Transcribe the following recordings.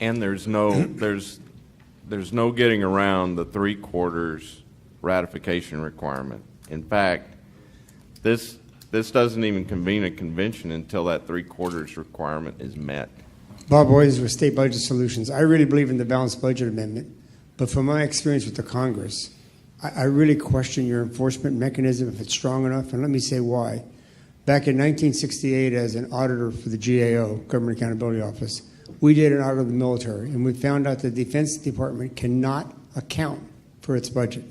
And there's no getting around the 3/4 ratification requirement. In fact, this doesn't even convene a convention until that 3/4 requirement is met. Bob Boyes with State Budget Solutions. I really believe in the balanced budget amendment, but from my experience with the Congress, I really question your enforcement mechanism, if it's strong enough, and let me say why. Back in 1968, as an auditor for the GAO, Government Accountability Office, we did an audit of the military, and we found out the Defense Department cannot account for its budget.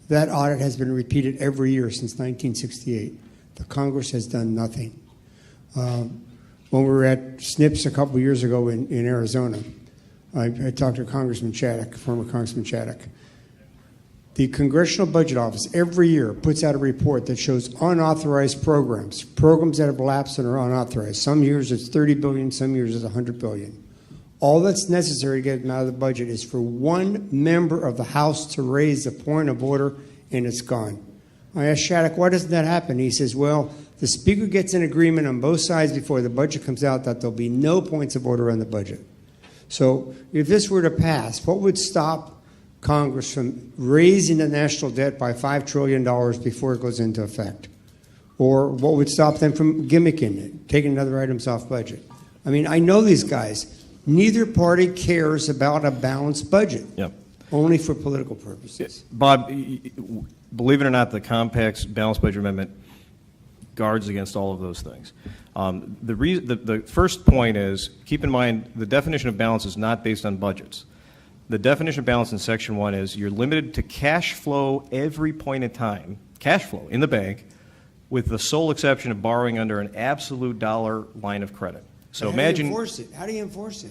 That audit has been repeated every year since 1968. The Congress has done nothing. When we were at SNPS a couple years ago in Arizona, I talked to Congressman Chaddock, former Congressman Chaddock. The Congressional Budget Office every year puts out a report that shows unauthorized programs that have lapsed and are unauthorized. Some years it's $30 billion, some years it's $100 billion. All that's necessary to get them out of the budget is for one member of the House to raise a point of order, and it's gone. I asked Shattuck, why doesn't that happen? He says, well, the Speaker gets an agreement on both sides before the budget comes out that there'll be no points of order on the budget. So if this were to pass, what would stop Congress from raising the national debt by $5 trillion before it goes into effect? Or what would stop them from gimmicking it, taking other items off budget? I mean, I know these guys. Neither party cares about a balanced budget, yep. Only for political purposes. Bob, believe it or not, the Compact's balanced budget amendment guards against all of those things. The first point is, keep in mind, the definition of balance is not based on budgets. The definition of balance in Section 1 is you're limited to cash flow every point in time, cash flow in the bank, with the sole exception of borrowing under an absolute dollar line of credit. So imagine. How do you enforce it? How do you enforce it?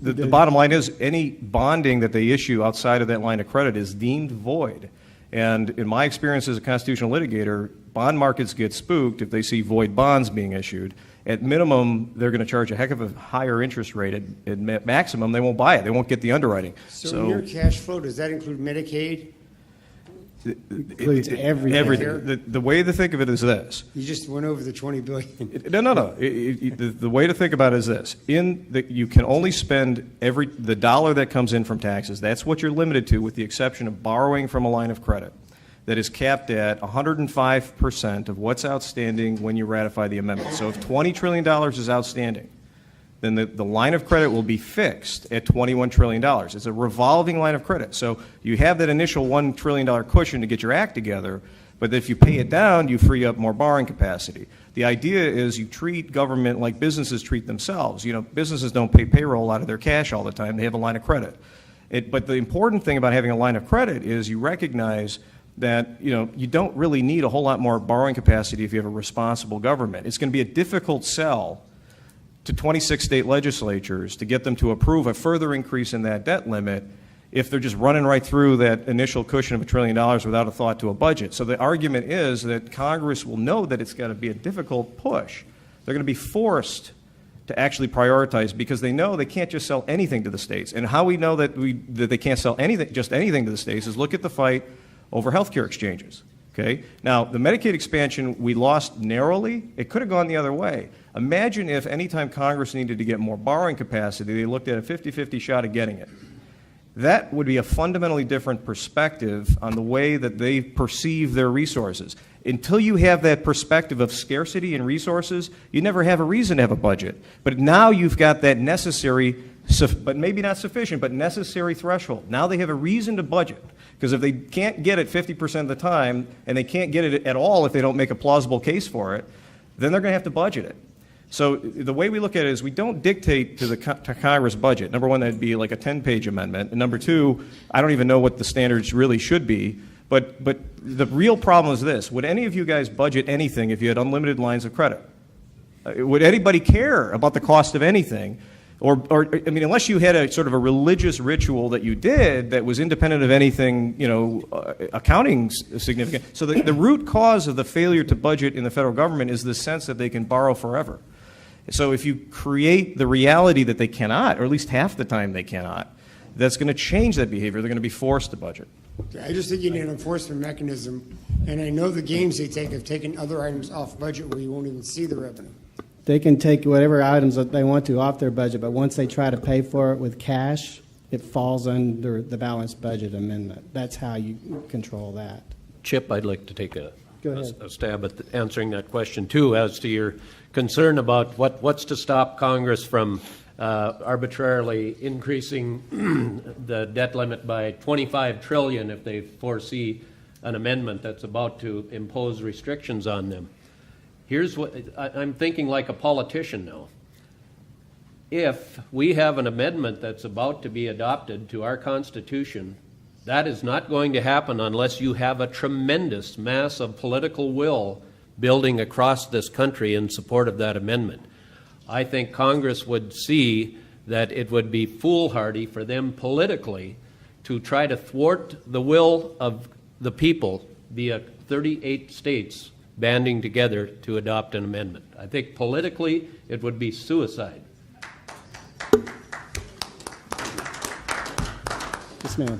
The bottom line is any bonding that they issue outside of that line of credit is deemed void. And in my experience as a constitutional litigator, bond markets get spooked if they see void bonds being issued. At minimum, they're going to charge a heck of a higher interest rate. At maximum, they won't buy it. They won't get the underwriting. So in your cash flow, does that include Medicaid? Includes everything. The way to think of it is this. You just went over the $20 billion. No. The way to think about it is this. You can only spend the dollar that comes in from taxes. That's what you're limited to, with the exception of borrowing from a line of credit that is capped at 105% of what's outstanding when you ratify the amendment. So if $20 trillion is outstanding, then the line of credit will be fixed at $21 trillion. It's a revolving line of credit. So you have that initial $1 trillion cushion to get your act together, but if you pay it down, you free up more borrowing capacity. The idea is you treat government like businesses treat themselves. You know, businesses don't pay payroll out of their cash all the time. They have a line of credit. But the important thing about having a line of credit is you recognize that you don't really need a whole lot more borrowing capacity if you have a responsible government. It's going to be a difficult sell to 26 state legislatures to get them to approve a further increase in that debt limit if they're just running right through that initial cushion of $1 trillion without a thought to a budget. So the argument is that Congress will know that it's got to be a difficult push. They're going to be forced to actually prioritize because they know they can't just sell anything to the states. And how we know that they can't sell just anything to the states is look at the fight over health care exchanges. Okay? Now, the Medicaid expansion we lost narrowly. It could have gone the other way. Imagine if any time Congress needed to get more borrowing capacity, they looked at a 50-50 shot at getting it. That would be a fundamentally different perspective on the way that they perceive their resources. Until you have that perspective of scarcity and resources, you never have a reason to have a budget. But now you've got that necessary, but maybe not sufficient, but necessary threshold. Now they have a reason to budget. Because if they can't get it 50% of the time, and they can't get it at all if they don't make a plausible case for it, then they're going to have to budget it. So the way we look at it is we don't dictate to Congress budget. Number one, that'd be like a 10-page amendment. And number two, I don't even know what the standards really should be. But the real problem is this. Would any of you guys budget anything if you had unlimited lines of credit? Would anybody care about the cost of anything? Or I mean, unless you had a sort of a religious ritual that you did that was independent of anything, accounting significant. So the root cause of the failure to budget in the federal government is the sense that they can borrow forever. So if you create the reality that they cannot, or at least half the time they cannot, that's going to change that behavior. They're going to be forced to budget. I just think you need an enforcement mechanism, and I know the games they take of taking other items off budget where you won't even see the revenue. They can take whatever items that they want to off their budget, but once they try to pay for it with cash, it falls under the balanced budget amendment. That's how you control that. Chip, I'd like to take Go ahead. a stab at answering that question, too, as to your concern about what's to stop Congress from arbitrarily increasing the debt limit by $25 trillion if they foresee an amendment that's about to impose restrictions on them. Here's what I'm thinking, like a politician now. If we have an amendment that's about to be adopted to our Constitution, that is not going to happen unless you have a tremendous mass of political will building across this country in support of that amendment. I think Congress would see that it would be foolhardy for them politically to try to thwart the will of the people via 38 states banding together to adopt an amendment. I think politically it would be suicide. Yes, ma'am.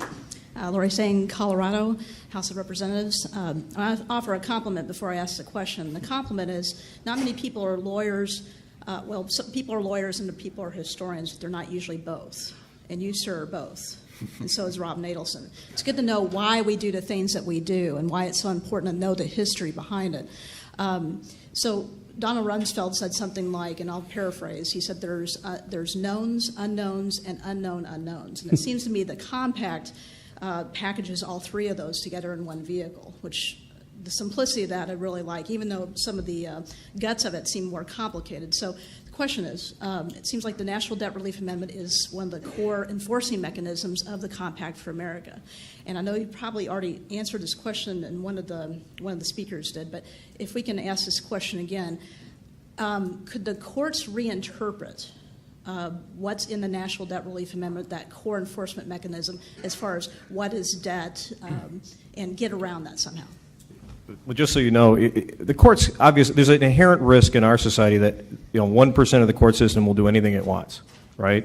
Lori Sane, Colorado, House of Representatives. I offer a compliment before I ask the question. The compliment is not many people are lawyers. Some people are lawyers and people are historians, but they're not usually both. And you, sir, are both. And so is Rob Nadelson. It's good to know why we do the things that we do and why it's so important to know the history behind it. So Donald Rumsfeld said something like, and I'll paraphrase, he said there's knowns, unknowns, and unknown unknowns. And it seems to me the compact packages all three of those together in one vehicle, which the simplicity of that I really like, even though some of the guts of it seem more complicated. So the question is, it seems like the National Debt Relief Amendment is one of the core enforcing mechanisms of the Compact for America. And I know you probably already answered this question, and one of the speakers did, but if we can ask this question again, could the courts reinterpret what's in the National Debt Relief Amendment, that core enforcement mechanism, as far as what is debt, and get around that somehow? Well, just so you know, the courts, obviously, there's an inherent risk in our society that 1% of the court system will do anything it wants, right?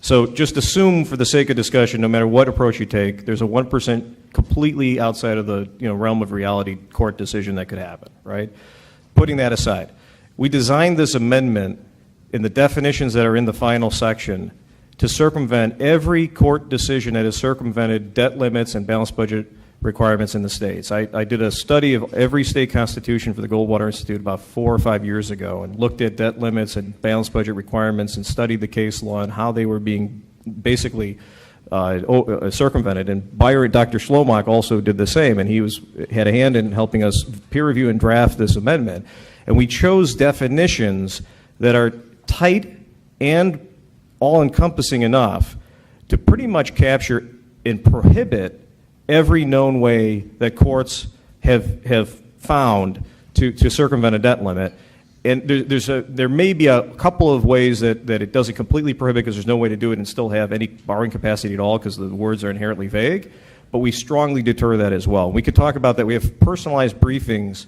So just assume, for the sake of discussion, no matter what approach you take, there's a 1% completely outside of the realm of reality court decision that could happen, right? Putting that aside, we designed this amendment in the definitions that are in the final section to circumvent every court decision that has circumvented debt limits and balanced budget requirements in the states. I did a study of every state constitution for the Goldwater Institute about 4 or 5 years ago and looked at debt limits and balanced budget requirements and studied the case law and how they were being basically circumvented. And Dr. Schlomock also did the same, and he had a hand in helping us peer review and draft this amendment. And we chose definitions that are tight and all-encompassing enough to pretty much capture and prohibit every known way that courts have found to circumvent a debt limit. And there may be a couple of ways that it doesn't completely prohibit because there's no way to do it and still have any borrowing capacity at all because the words are inherently vague, but we strongly deter that as well. We could talk about that. We have personalized briefings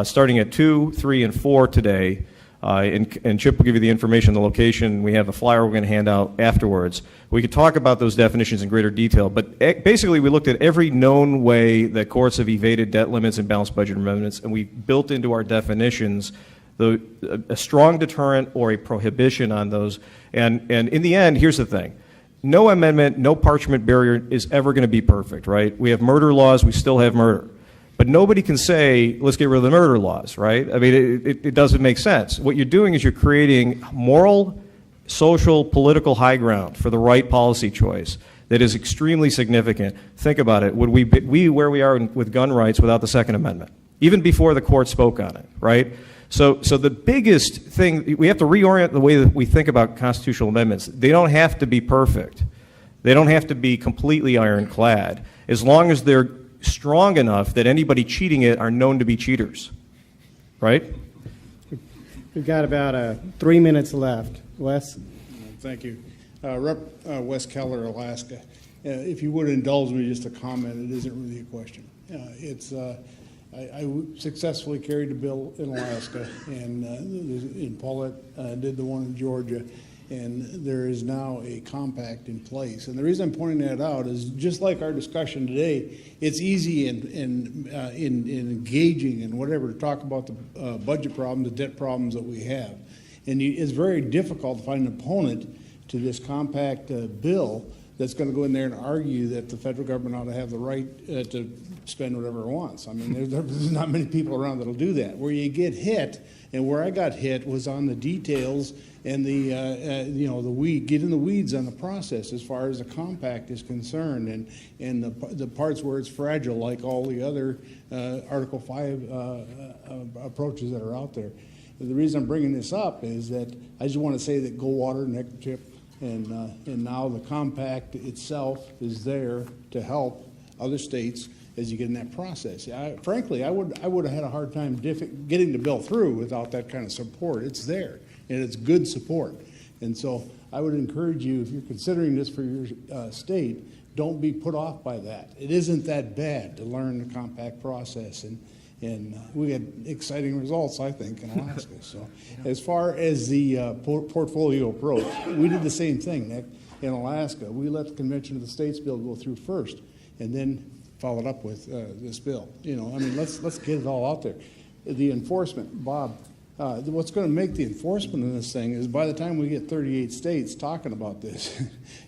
starting at 2, 3, and 4 today. And Chip will give you the information, the location. We have a flyer we're going to hand out afterwards. We could talk about those definitions in greater detail. But basically, we looked at every known way that courts have evaded debt limits and balanced budget amendments, and we built into our definitions a strong deterrent or a prohibition on those. And in the end, here's the thing. No amendment, no parchment barrier is ever going to be perfect, right? We have murder laws. We still have murder. But nobody can say, let's get rid of the murder laws, right? I mean, it doesn't make sense. What you're doing is you're creating moral, social, political high ground for the right policy choice that is extremely significant. Think about it. Would we be where we are with gun rights without the Second Amendment, even before the court spoke on it, right? So the biggest thing, we have to reorient the way that we think about constitutional amendments. They don't have to be perfect. They don't have to be completely ironclad, as long as they're strong enough that anybody cheating it are known to be cheaters, right? We've got about 3 minutes left. Wes? Thank you. Rep. Wes Keller, Alaska. If you would indulge me just a comment, it isn't really a question. I successfully carried the bill in Alaska, and Paulette did the one in Georgia, and there is now a compact in place. And the reason I'm pointing that out is, just like our discussion today, it's easy in engaging and whatever to talk about the budget problem, the debt problems that we have. And it's very difficult to find an opponent to this compact bill that's going to go in there and argue that the federal government ought to have the right to spend whatever it wants. I mean, there's not many people around that'll do that. Where you get hit, and where I got hit was on the details and the getting the weeds on the process as far as the compact is concerned, and the parts where it's fragile, like all the other Article 5 approaches that are out there. The reason I'm bringing this up is that I just want to say that Goldwater, Nectarchip, and now the compact itself is there to help other states as you get in that process. Frankly, I would have had a hard time getting the bill through without that kind of support. It's there, and it's good support. And so I would encourage you, if you're considering this for your state, don't be put off by that. It isn't that bad to learn the compact process, and we had exciting results, I think, in Alaska. So as far as the portfolio approach, we did the same thing, Nick, in Alaska. We let the Convention of the States bill go through first, and then followed up with this bill. Let's get it all out there. The enforcement, Bob, what's going to make the enforcement of this thing is by the time we get 38 states talking about this,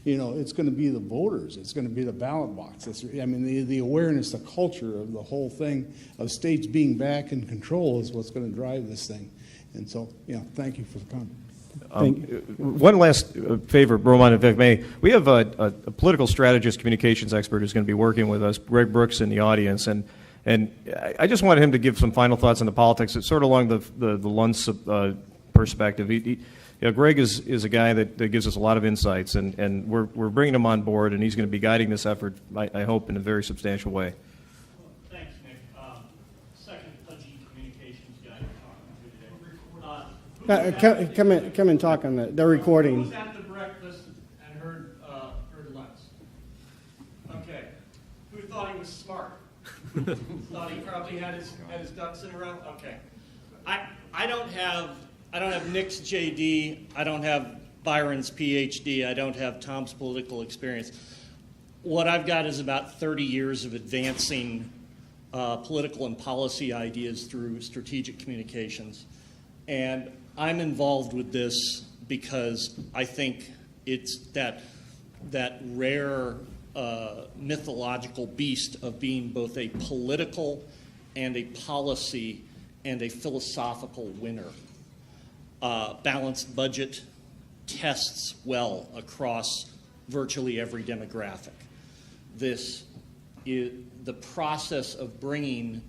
it's going to be the voters. It's going to be the ballot box. The awareness, the culture of the whole thing of states being back in control is what's going to drive this thing. And so, thank you for the comment. One last favor, Roman, if I may. We have a political strategist, communications expert who's going to be working with us, Greg Brooks, in the audience, and I just wanted him to give some final thoughts on the politics. It's sort of along the Luntz perspective. Greg is a guy that gives us a lot of insights, and we're bringing him on board, and he's going to be guiding this effort, I hope, in a very substantial way. Thanks, Nick. Second pudgy communications guy you're talking to today. Come and talk on the recording. Who was at the breakfast and heard Luntz? Okay. Who thought he was smart? Thought he probably had his ducks in a row? Okay. I don't have Nick's JD. I don't have Byron's PhD. I don't have Tom's political experience. What I've got is about 30 years of advancing political and policy ideas through strategic communications. And I'm involved with this because I think it's that rare mythological beast of being both a political and a policy and a philosophical winner. Balanced budget tests well across virtually every demographic. This is the process of bringing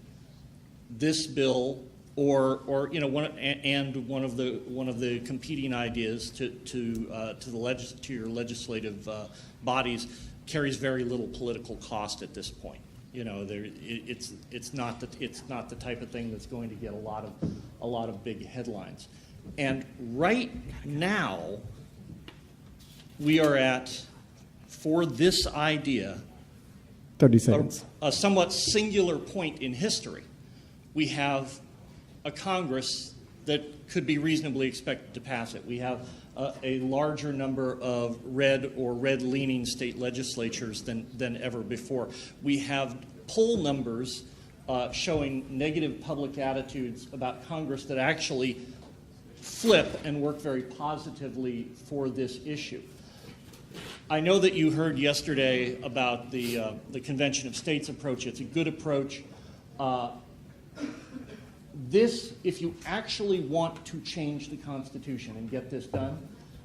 this bill or one of the competing ideas to your legislative bodies carries very little political cost at this point. It's not the type of thing that's going to get a lot of big headlines. And right now, we are at, for this idea, 30 seconds. A somewhat singular point in history. We have a Congress that could be reasonably expected to pass it. We have a larger number of red or red-leaning state legislatures than ever before. We have poll numbers showing negative public attitudes about Congress that actually flip and work very positively for this issue. I know that you heard yesterday about the Convention of States approach. It's a good approach. If you actually want to change the Constitution and get this done,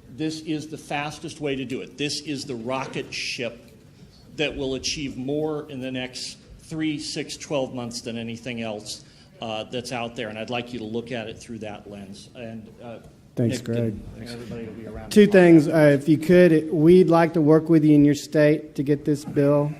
this is the fastest way to do it. This is the rocket ship that will achieve more in the next 3, 6, 12 months than anything else that's out there. And I'd like you to look at it through that lens. And Thanks, Nick, Greg. Everybody will be around. Two things. If you could, we'd like to work with you in your state to get this bill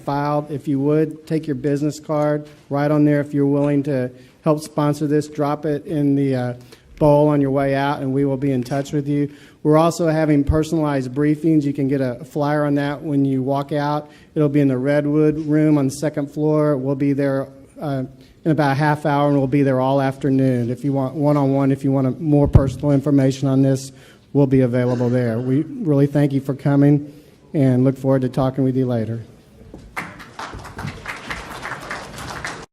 filed. If you would, take your business card, write on there if you're willing to help sponsor this, drop it in the bowl on your way out, and we will be in touch with you. We're also having personalized briefings. You can get a flyer on that when you walk out. It'll be in the Redwood room on the second floor. We'll be there in about a half hour, and we'll be there all afternoon. If you want one-on-one, if you want more personal information on this, we'll be available there. We really thank you for coming and look forward to talking with you later.